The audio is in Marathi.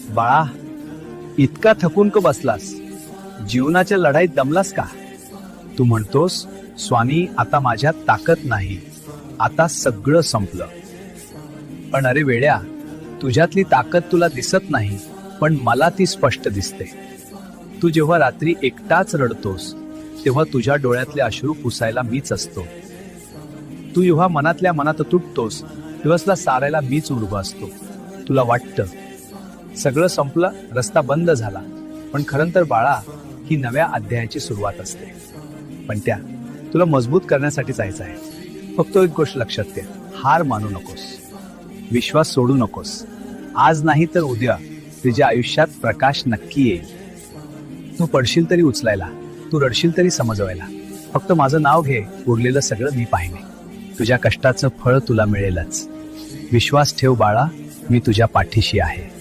बाळा, इतका थकून का बसलास? जीवनाच्या लढाईत दमलास का? तू म्हणतोस, स्वामी आता माझ्यात ताकद नाही, आता सगळं संपलं. पण अरे वेड्या, तुझ्यातली ताकद तुला दिसत नाही, पण मला ती स्पष्ट दिसते. तू जेव्हा रात्री एकटाच रडतोस, तेव्हा तुझ्या डोळ्यातले अश्रू पुसायला मीच असतो. तू जेव्हा मनातल्या मनात तुटतोस, दिवसला सारायला मीच उभा असतो. तुला वाटतं सगळं संपलं, रस्ता बंद झाला, पण खरं तर बाळा, ही नव्या अध्यायाची सुरुवात असते. पण त्या तुला मजबूत करण्यासाठी जायचं आहे. फक्त एक गोष्ट लक्षात ठेव, हार मानू नकोस, विश्वास सोडू नकोस. आज नाही तर उद्या तुझ्या आयुष्यात प्रकाश नक्की येईल. तू पडशील तरी उचलायला, तू रडशील तरी समजवायला. फक्त माझं नाव घे, उरलेलं सगळं मी पाहिने. तुझ्या कष्टाचं फळ तुला मिळेलच. विश्वास ठेव बाळा, मी तुझ्या पाठीशी आहे.